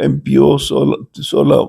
MPO, 16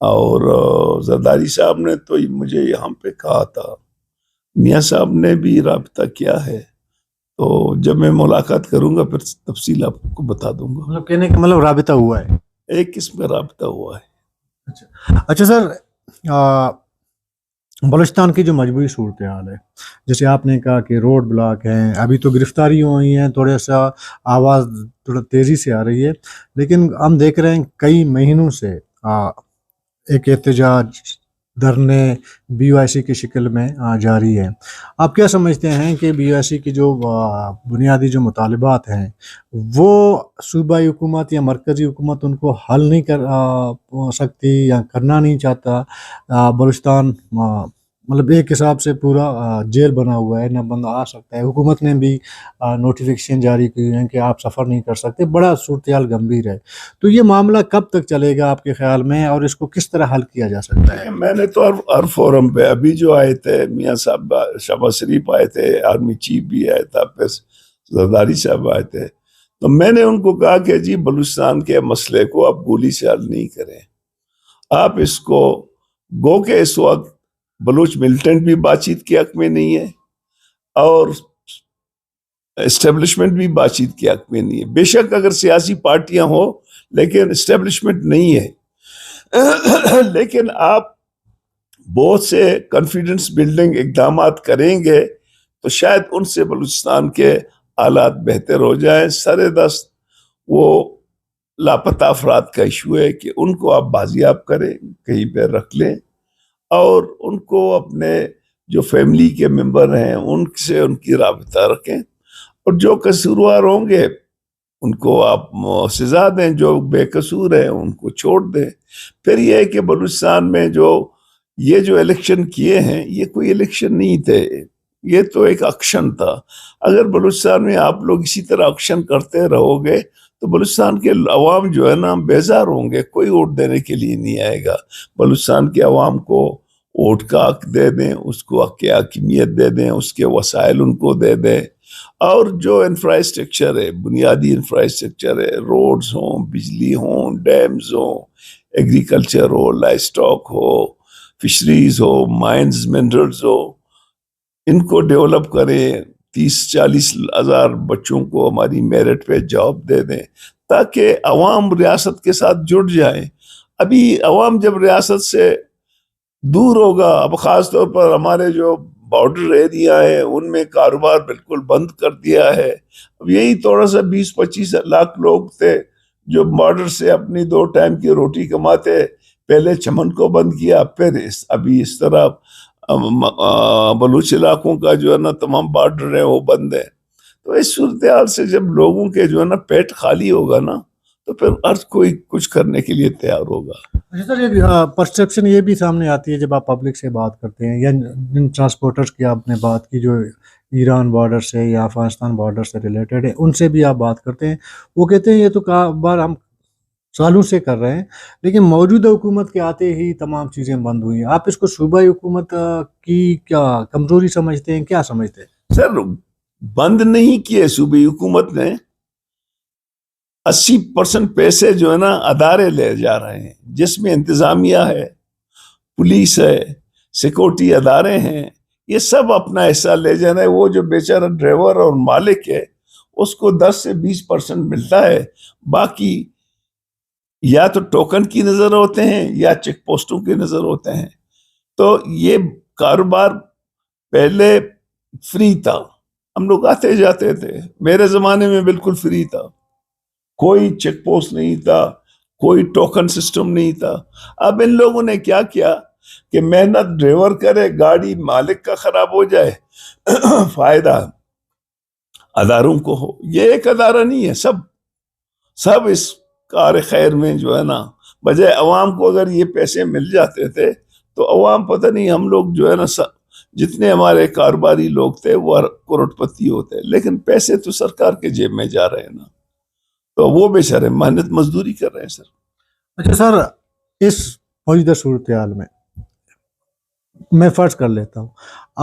اور زرداری صاحب نے تو مجھے یہاں پہ کہا تھا، میاں صاحب نے بھی رابطہ کیا ہے، تو جب میں ملاقات کروں گا پھر تفصیل آپ کو بتا دوں گا۔ مطلب کہنے کا مطلب رابطہ ہوا ہے۔ ایک قسم کا رابطہ ہوا ہے۔ اچھا سر، بلوچستان کی جو مجموعی صورتحال ہے، جیسے آپ نے کہا کہ روڈ بلاک ہیں، ابھی تو گرفتاری ہوئی ہیں، تھوڑا سا آواز تھوڑا تیزی سے آ رہی ہے، لیکن ہم دیکھ رہے ہیں کئی مہینوں سے ایک احتجاج، دھرنے بی او آئی سی کی شکل میں جاری ہے۔ آپ کیا سمجھتے ہیں کہ بی او آئی سی کی جو بنیادی جو مطالبات ہیں وہ صوبائی حکومت یا مرکزی حکومت ان کو حل نہیں کر سکتی یا کرنا نہیں چاہتا؟ بلوچستان مطلب ایک حساب سے پورا جیل بنا ہوا ہے، نہ بندہ آ سکتا ہے، حکومت نے بھی نوٹیفیکیشن جاری کی ہیں کہ آپ سفر نہیں کر سکتے، بڑا صورتحال گمبھیر ہے۔ تو یہ معاملہ کب تک چلے گا آپ کے خیال میں، اور اس کو کس طرح حل کیا جا سکتا ہے؟ میں نے تو ہر فورم پہ ابھی جو آئے تھے میاں صاحب، شہباز شریف آئے تھے، آرمی چیف بھی آیا تھا، پھر زرداری صاحب آئے تھے، تو میں نے ان کو کہا کہ جی بلوچستان کے مسئلے کو آپ گولی سے حل نہیں کریں، آپ اس کو گو کہ اس وقت بلوچ ملٹنٹ بھی بات چیت کے حق میں نہیں ہے اور اسٹیبلشمنٹ بھی بات چیت کے حق میں نہیں ہے۔ بے شک اگر سیاسی پارٹیاں ہوں لیکن اسٹیبلشمنٹ نہیں ہے، لیکن آپ بہت سے کانفیڈنس بلڈنگ اقدامات کریں گے تو شاید ان سے بلوچستان کے حالات بہتر ہو جائیں۔ سر دست وہ لاپتہ افراد کا ایشو ہے کہ ان کو آپ بازیاب کریں، کہیں پہ رکھ لیں، اور ان کو اپنے جو فیملی کے ممبر ہیں ان سے ان کی رابطہ رکھیں، اور جو قصوروار ہوں گے ان کو آپ سزا دیں، جو بے قصور ہیں ان کو چھوڑ دیں۔ پھر یہ ہے کہ بلوچستان میں یہ جو الیکشن کیے ہیں یہ کوئی الیکشن نہیں تھے، یہ تو ایک ایکشن تھا۔ اگر بلوچستان میں آپ لوگ اسی طرح ایکشن کرتے رہو گے تو بلوچستان کے عوام جو ہے نا بیزار ہوں گے، کوئی ووٹ دینے کے لیے نہیں آئے گا۔ بلوچستان کے عوام کو ووٹ کا حق دے دیں، اس کو حق حاکمیت دے دیں، اس کے وسائل ان کو دے دیں، اور جو انفراسٹرکچر ہے، بنیادی انفراسٹرکچر ہے، روڈز ہوں، بجلی ہوں، ڈیمز ہوں، ایگریکلچر ہو، لائف سٹاک ہو، فشریز ہو، مائنز منرلز ہو، ان کو ڈیولپ کریں۔ 30-40 ہزار بچوں کو ہماری میرٹ پہ جاب دے دیں تاکہ عوام ریاست کے ساتھ جڑ جائیں۔ ابھی عوام جب ریاست سے دور ہوگا، اب خاص طور پر ہمارے جو بارڈر ایریا ہے ان میں کاروبار بالکل بند کر دیا ہے۔ اب یہی تھوڑا سا 20-25 لاکھ لوگ تھے جو بارڈر سے اپنی 2 ٹائم کی روٹی کماتے، پہلے چمن کو بند کیا، پھر ابھی اس طرح بلوچ علاقوں کا جو ہے نا تمام بارڈر ہیں وہ بند ہے۔ تو اس صورتحال سے جب لوگوں کے جو ہے نا پیٹ خالی ہوگا نا تو پھر ہر کوئی کچھ کرنے کے لیے تیار ہوگا۔ اچھا سر، ایک پرسیپشن یہ بھی سامنے آتی ہے جب آپ پبلک سے بات کرتے ہیں یا جن ٹرانسپورٹرز کی آپ نے بات کی جو ایران بارڈر سے یا افغانستان بارڈر سے ریلیٹڈ ہے، ان سے بھی آپ بات کرتے ہیں، وہ کہتے ہیں یہ تو کاروبار ہم سالوں سے کر رہے ہیں لیکن موجودہ حکومت کے آتے ہی تمام چیزیں بند ہوئی ہیں۔ آپ اس کو صوبائی حکومت کی کیا کمزوری سمجھتے ہیں، کیا سمجھتے ہیں؟ سر بند نہیں کیے صوبائی حکومت نے، 80% پیسے جو ہے نا ادارے لے جا رہے ہیں، جس میں انتظامیہ ہے، پولیس ہے، سیکورٹی ادارے ہیں، یہ سب اپنا حصہ لے جا رہے ہیں۔ وہ جو بیچارہ ڈرائیور اور مالک ہے اس کو 10 سے 20% ملتا ہے، باقی یا تو ٹوکن کی نظر ہوتے ہیں یا چیک پوسٹوں کی نظر ہوتے ہیں۔ تو یہ کاروبار پہلے فری تھا، ہم لوگ آتے جاتے تھے، میرے زمانے میں بالکل فری تھا، کوئی چیک پوسٹ نہیں تھا، کوئی ٹوکن سسٹم نہیں تھا۔ اب ان لوگوں نے کیا کیا کہ محنت ڈرائیور کرے، گاڑی مالک کا خراب ہو جائے، فائدہ اداروں کو ہو۔ یہ ایک ادارہ نہیں ہے، سب اس کار خیر میں جو ہے نا، بجائے عوام کو اگر یہ پیسے مل جاتے تھے تو عوام پتہ نہیں، ہم لوگ جو ہے نا جتنے ہمارے کاروباری لوگ تھے وہ کروڑ پتی ہوتے، لیکن پیسے تو سرکار کے جیب میں جا رہے ہیں نا، تو وہ بیچارے محنت مزدوری کر رہے ہیں۔ سر اچھا سر، اس موجودہ صورتحال میں میں فرض کر لیتا ہوں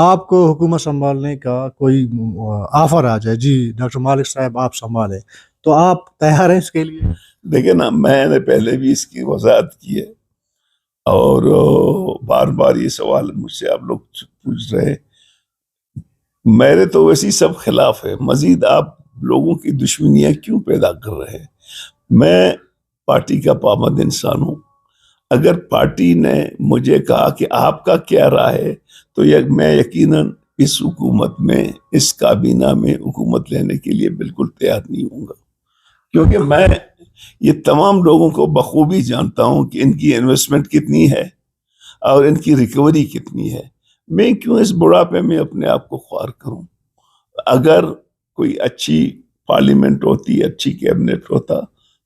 آپ کو حکومت سنبھالنے کا کوئی آفر آ جائے، جی ڈاکٹر مالک صاحب آپ سنبھالیں، تو آپ تیار ہیں اس کے لیے؟ دیکھیں نا، میں نے پہلے بھی اس کی وضاحت کی ہے، اور بار بار یہ سوال مجھ سے آپ لوگ پوچھ رہے ہیں، میرے تو ویسے سب خلاف ہے، مزید آپ لوگوں کی دشمنیاں کیوں پیدا کر رہے ہیں؟ میں پارٹی کا پابند انسان ہوں، اگر پارٹی نے مجھے کہا کہ آپ کا کیا رائے ہے تو میں یقیناً اس حکومت میں، اس کابینہ میں حکومت لینے کے لیے بالکل تیار نہیں ہوں گا، کیونکہ میں یہ تمام لوگوں کو بخوبی جانتا ہوں کہ ان کی انویسٹمنٹ کتنی ہے اور ان کی ریکوری کتنی ہے۔ میں کیوں اس بڑھاپے میں اپنے آپ کو خوار کروں؟ اگر کوئی اچھی پارلیمنٹ ہوتی، اچھی کیبنٹ ہوتا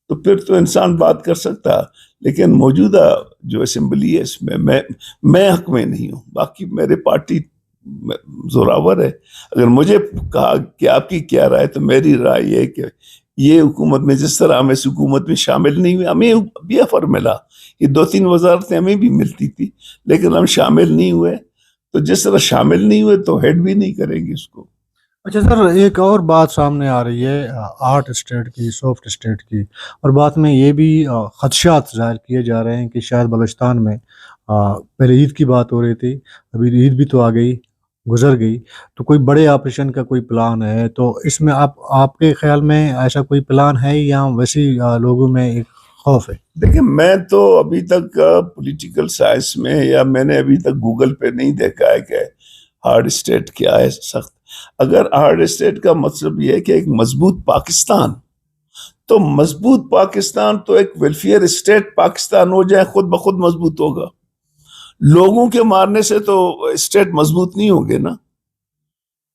تو پھر تو انسان بات کر سکتا، لیکن موجودہ جو اسمبلی ہے اس میں حق میں نہیں ہوں۔ باقی میرے پارٹی زوراور ہے، اگر مجھے کہا کہ آپ کی کیا رائے، تو میری رائے یہ ہے کہ یہ حکومت میں جس طرح ہم اس حکومت میں شامل نہیں ہوئے، ہمیں بھی آفر ملا، یہ 2-3 وزارتیں ہمیں بھی ملتی تھی، لیکن ہم شامل نہیں ہوئے، تو جس طرح شامل نہیں ہوئے تو ہیڈ بھی نہیں کریں گے اس کو۔ اچھا سر، ایک اور بات سامنے آ رہی ہے آرٹ اسٹیٹ کی، سافٹ اسٹیٹ کی، اور بات میں یہ بھی خدشات ظاہر کیے جا رہے ہیں کہ شاید بلوچستان میں پہلے عید کی بات ہو رہی تھی، ابھی عید بھی تو آ گئی، گزر گئی، تو کوئی بڑے آپریشن کا کوئی پلان ہے؟ تو اس میں آپ کے خیال میں ایسا کوئی پلان ہے یا ویسی لوگوں میں ایک خوف ہے؟ دیکھیں، میں تو ابھی تک پولیٹیکل سائنس میں، یا میں نے ابھی تک گوگل پہ نہیں دیکھا ہے کہ ہارڈ اسٹیٹ کیا ہے، سخت۔ اگر ہارڈ اسٹیٹ کا مطلب یہ ہے کہ ایک مضبوط پاکستان، تو مضبوط پاکستان تو ایک ویلفیئر اسٹیٹ پاکستان ہو جائے، خود بخود مضبوط ہوگا۔ لوگوں کے مارنے سے تو اسٹیٹ مضبوط نہیں ہوگے نا۔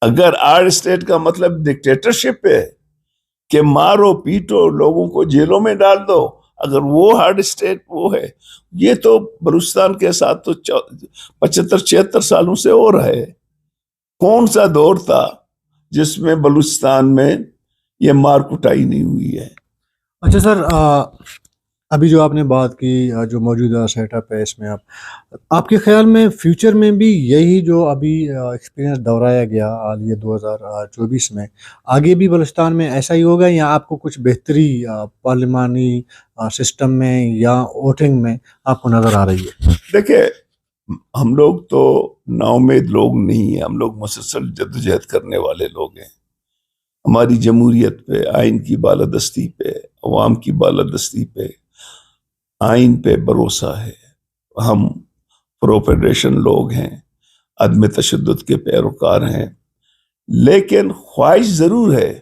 اگر ہارڈ اسٹیٹ کا مطلب ڈکٹیٹرشپ ہے کہ مارو پیٹو، لوگوں کو جیلوں میں ڈال دو، اگر وہ ہارڈ اسٹیٹ وہ ہے، یہ تو بلوچستان کے ساتھ تو 75-76 سالوں سے ہو رہا ہے۔ کون سا دور تھا جس میں بلوچستان میں یہ مار کٹائی نہیں ہوئی ہے؟ اچھا سر، ابھی جو آپ نے بات کی، جو موجودہ سیٹ اپ ہے اس میں آپ کے خیال میں فیوچر میں بھی یہی جو ابھی ایکسپیرینس دہرایا گیا حالیہ 2024 میں، آگے بھی بلوچستان میں ایسا ہی ہوگا، یا آپ کو کچھ بہتری پارلیمانی سسٹم میں یا ووٹنگ میں آپ کو نظر آ رہی ہے؟ دیکھیں، ہم لوگ تو نا امید لوگ نہیں ہیں، ہم لوگ مسلسل جدوجہد کرنے والے لوگ ہیں۔ ہماری جمہوریت پہ، آئین کی بالادستی پہ، عوام کی بالادستی پہ، آئین پہ بھروسہ ہے۔ ہم پرو فیڈریشن لوگ ہیں، عدم تشدد کے پیروکار ہیں، لیکن خواہش ضرور ہے،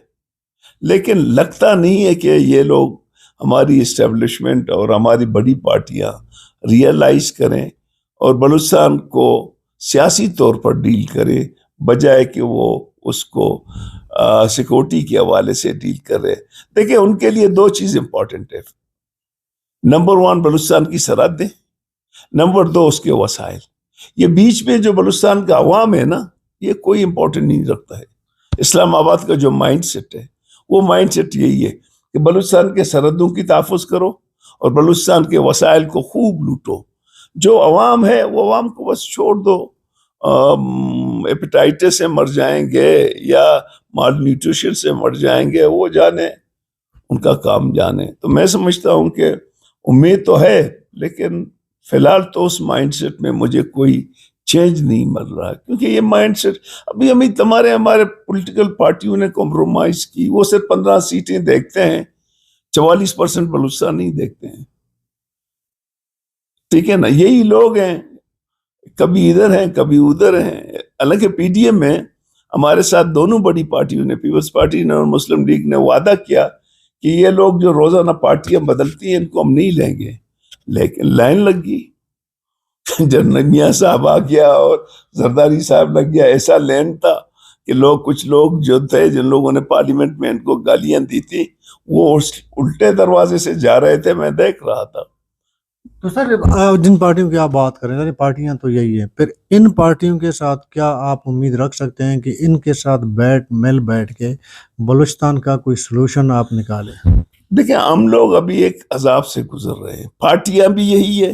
لیکن لگتا نہیں ہے کہ یہ لوگ، ہماری اسٹیبلشمنٹ اور ہماری بڑی پارٹیاں ریئلائز کریں اور بلوچستان کو سیاسی طور پر ڈیل کریں، بجائے کہ وہ اس کو سیکورٹی کے حوالے سے ڈیل کرے۔ دیکھیں، ان کے لیے 2 چیز امپورٹنٹ ہے۔ نمبر 1 بلوچستان کی سرحدیں، نمبر 2 اس کے وسائل۔ یہ بیچ میں جو بلوچستان کا عوام ہے نا، یہ کوئی امپورٹنٹ نہیں رکھتا ہے۔ اسلام آباد کا جو مائنڈ سیٹ ہے، وہ مائنڈ سیٹ یہی ہے کہ بلوچستان کے سرحدوں کی تحفظ کرو اور بلوچستان کے وسائل کو خوب لوٹو۔ جو عوام ہے وہ عوام کو بس چھوڑ دو، ایپیٹائٹس سے مر جائیں گے یا مال نیوٹریشن سے مر جائیں گے، وہ جانے، ان کا کام جانے۔ تو میں سمجھتا ہوں کہ امید تو ہے، لیکن فی الحال تو اس مائنڈ سیٹ میں مجھے کوئی چینج نہیں مل رہا، کیونکہ یہ مائنڈ سیٹ ابھی ہمارے پولیٹیکل پارٹیوں نے کمپرومائز کی۔ وہ صرف 15 سیٹیں دیکھتے ہیں، 44% بلوچستان نہیں دیکھتے ہیں، ٹھیک ہے نا؟ یہی لوگ ہیں، کبھی ادھر ہیں کبھی ادھر ہیں۔ حالانکہ پی ڈی ایم میں ہمارے ساتھ دونوں بڑی پارٹیوں نے، پیپلز پارٹی نے اور مسلم لیگ نے، وعدہ کیا کہ یہ لوگ جو روزانہ پارٹیاں بدلتی ہیں ان کو ہم نہیں لیں گے، لیکن لائن لگ گئی۔ جنرل میاں صاحب آ گیا اور زرداری صاحب لگ گیا۔ ایسا لین تھا کہ کچھ لوگ جو تھے، جن لوگوں نے پارلیمنٹ میں ان کو گالیاں دی تھی، وہ الٹے دروازے سے جا رہے تھے، میں دیکھ رہا تھا۔ تو سر، جن پارٹیوں کی آپ بات کریں، سر پارٹیاں تو یہی ہیں، پھر ان پارٹیوں کے ساتھ کیا آپ امید رکھ سکتے ہیں کہ ان کے ساتھ مل بیٹھ کے بلوچستان کا کوئی سلوشن آپ نکالیں؟ دیکھیں، ہم لوگ ابھی ایک عذاب سے گزر رہے ہیں، پارٹیاں بھی یہی ہے،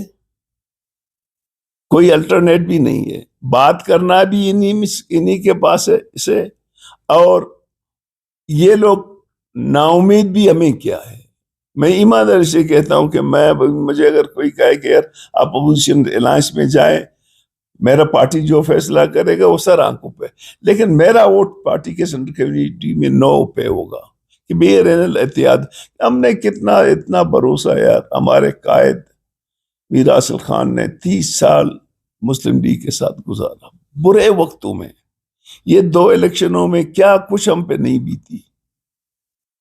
کوئی الٹرنیٹ بھی نہیں ہے، بات کرنا بھی انہی کے پاس ہے اسے، اور یہ لوگ نا امید بھی ہمیں کیا ہے، میں ایمانداری سے کہتا ہوں کہ مجھے اگر کوئی کہے کہ یار آپ اپوزیشن الائنس میں جائیں، میرا پارٹی جو فیصلہ کرے گا وہ سر آنکھوں پہ، لیکن میرا ووٹ پارٹی کے سینٹرل کمیٹی میں 9 پہ ہوگا کہ بے رین الاحتیاط۔ ہم نے اتنا بھروسہ یار، ہمارے قائد میر اصل خان نے 30 سال مسلم لیگ کے ساتھ گزارا برے وقتوں میں، یہ 2 الیکشنوں میں کیا کچھ ہم پہ نہیں بیتی۔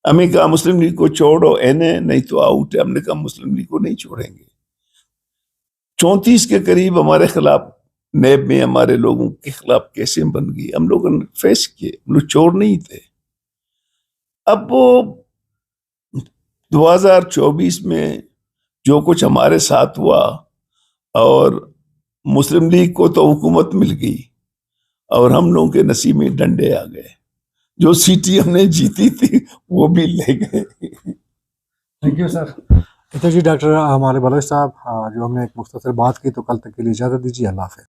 ہمیں کہا مسلم لیگ کو چھوڑو نہیں تو آؤٹ ہے، ہم نے کہا مسلم لیگ کو نہیں چھوڑیں گے۔ 34 کے قریب ہمارے خلاف نیب میں ہمارے لوگوں کے خلاف کیسے بن گئی، ہم لوگوں نے فیس کیے، ہم لوگ چور نہیں تھے۔ اب وہ 2024 میں جو کچھ ہمارے ساتھ ہوا، اور مسلم لیگ کو تو حکومت مل گئی اور ہم لوگوں کے نصیب میں ڈنڈے آ گئے، جو سیٹی ہم نے جیتی تھی وہ بھی لے گئے۔ Thank you sir. جی ڈاکٹر ہمارے بلوچ صاحب، جو ہم نے ایک مختصر بات کی، تو کل تک کے لیے اجازت دیجیے، اللہ حافظ۔